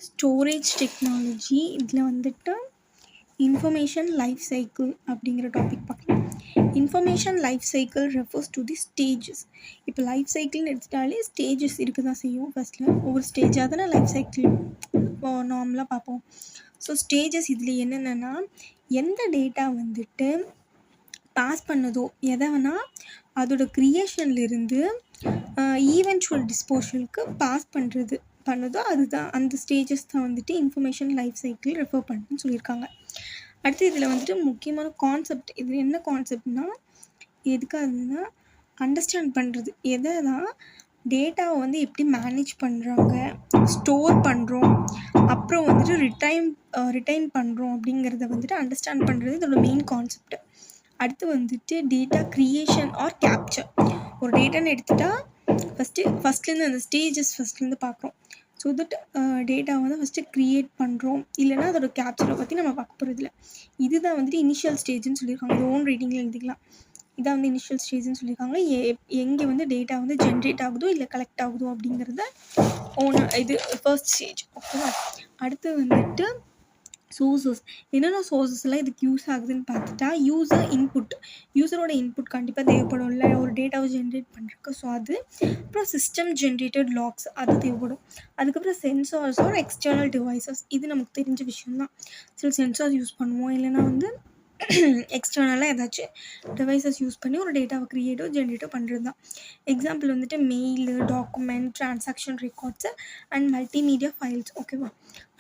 Storage technology இதில் வந்துட்டு information life cycle அப்படிங்கிற டாபிக் பார்க்கலாம். Information life cycle refers to the stages. இப்போ லைஃப் சைக்கிள்னு எடுத்துட்டாலே ஸ்டேஜஸ் இருக்க தான் செய்யும். ஃபஸ்ட்டில் ஒவ்வொரு ஸ்டேஜாக தானே லைஃப் சைக்கிள் இப்போ நார்மலாக பார்ப்போம். ஸோ ஸ்டேஜஸ் இதில் என்னென்னா எந்த டேட்டா வந்துட்டு பாஸ் பண்ணதோ எதைனா அதோட க்ரியேஷன்லேருந்து ஈவென்ச்சுவல் டிஸ்போஷலுக்கு பாஸ் பண்ணதோ அதுதான் அந்த ஸ்டேஜஸ் தான் வந்துட்டு இன்ஃபர்மேஷன் லைஃப் சைக்கிள் ரெஃபர் பண்ணுன்னு சொல்லியிருக்காங்க. அடுத்து இதில் வந்துட்டு முக்கியமான கான்செப்ட், இது என்ன கான்செப்ட்னா எதுக்காகனா அண்டர்ஸ்டாண்ட் பண்ணுறது, எதை தான் டேட்டாவை வந்து எப்படி மேனேஜ் பண்ணுறாங்க, ஸ்டோர் பண்ணுறோம், அப்புறம் வந்துட்டு ரிட்டைன் பண்ணுறோம் அப்படிங்கிறத வந்துட்டு அண்டர்ஸ்டாண்ட் பண்ணுறது இதோட மெயின் கான்செப்ட். அடுத்து வந்துட்டு டேட்டா க்ரியேஷன் ஆர் கேப்சர். ஒரு டேட்டான்னு எடுத்துகிட்டா ஃபஸ்ட்லேருந்து அந்த ஸ்டேஜஸ் ஃபஸ்ட்லேருந்து பார்க்குறோம். ஸோ தட் டேட்டா வந்து ஃபஸ்ட்டு க்ரியேட் பண்ணுறோம், இல்லைனா அதோட கேப்சரை பற்றி நம்ம பார்க்க போகிறதில்ல. இதுதான் வந்துட்டு இனிஷியல் ஸ்டேஜ்னு சொல்லியிருக்காங்க. இது ஓன் ரீடிங்கில் எழுதிக்கலாம். இதான் வந்து இனிஷியல் ஸ்டேஜ்னு சொல்லியிருக்காங்க. எங்கே வந்து டேட்டா வந்து ஜென்ரேட் ஆகுதோ இல்லை கலெக்ட் ஆகுதோ அப்படிங்கிறத இது ஃபர்ஸ்ட் ஸ்டேஜ். ஓகேவா? அடுத்து வந்துட்டு சோர்ஸஸ். என்னென்ன சோர்ஸஸ்லாம் இதுக்கு யூஸ் ஆகுதுன்னு பார்த்துட்டா, யூஸரோட இன்புட் கண்டிப்பாக தேவைப்படும் இல்லை ஒரு டேட்டாவை ஜென்ரேட் பண்ணுறதுக்கு. ஸோ அது அப்புறம் சிஸ்டம் ஜென்ரேட்டட் லாக்ஸ் அது தேவைப்படும். அதுக்கப்புறம் சென்சார்ஸ் ஆர் எக்ஸ்டர்னல் டிவைசஸ். இது நமக்கு தெரிஞ்ச விஷயம்தான். சில சென்சார்ஸ் யூஸ் பண்ணுவோம், இல்லைனா வந்து எக்ஸ்டர்னலாக ஏதாச்சும் டிவைசஸ் யூஸ் பண்ணி ஒரு டேட்டாவை க்ரியேட்டோ ஜென்ரேட்டோ பண்ணுறது தான். எக்ஸாம்பிள் வந்துட்டு mail, document, transaction records and multimedia files. ஓகேவா?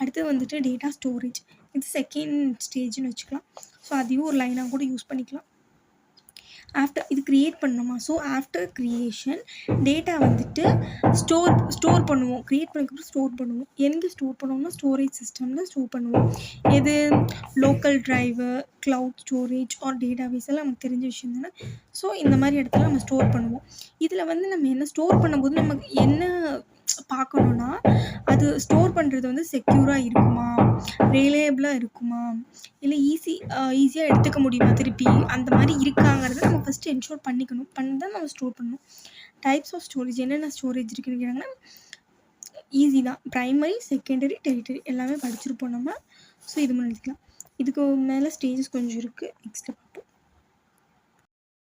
அடுத்து வந்துட்டு டேட்டா ஸ்டோரேஜ். இது செகண்ட் ஸ்டேஜ்னு வச்சுக்கலாம். ஸோ அதையும் ஒரு லைனாக கூட யூஸ் பண்ணிக்கலாம். ஆஃப்டர் இது க்ரியேட் பண்ணோமா, ஸோ ஆஃப்டர் க்ரியேஷன் டேட்டா வந்துட்டு ஸ்டோர் பண்ணுவோம். க்ரியேட் பண்ணதுக்கப்புறம் ஸ்டோர் பண்ணுவோம். எங்கே ஸ்டோர் பண்ணுவோம்னா ஸ்டோரேஜ் சிஸ்டமில் ஸ்டோர் பண்ணுவோம். எது local drive, cloud storage or database எல்லாம் நமக்கு தெரிஞ்ச விஷயம் தானே. ஸோ இந்த மாதிரி இடத்துல நம்ம ஸ்டோர் பண்ணுவோம். இதில் வந்து நம்ம என்ன ஸ்டோர் பண்ணும்போது நமக்கு என்ன பார்க்கணுன்னா, அது ஸ்டோர் பண்ணுறது வந்து செக்யூராக இருக்குமா, ரிலையபிளாக இருக்குமா, இல்லை ஈஸியாக எடுத்துக்க முடியுமா திருப்பி, அந்த மாதிரி இருக்காங்கிறத நம்ம ஃபஸ்ட்டு என்ஷூர் பண்ணி தான் நம்ம ஸ்டோர் பண்ணணும். டைப்ஸ் ஆஃப் ஸ்டோரேஜ், என்னென்ன ஸ்டோரேஜ் இருக்குன்னு கேட்டாங்கன்னா ஈஸி தான். ப்ரைமரி, செகண்டரி, டெரிட்டரி எல்லாமே படிச்சிருப்போம் நம்ம. ஸோ இது மாதிரி எடுத்துக்கலாம். இதுக்கு மேலே ஸ்டேஜஸ் கொஞ்சம் இருக்குது. நெக்ஸ்ட்டு பார்ப்போம்.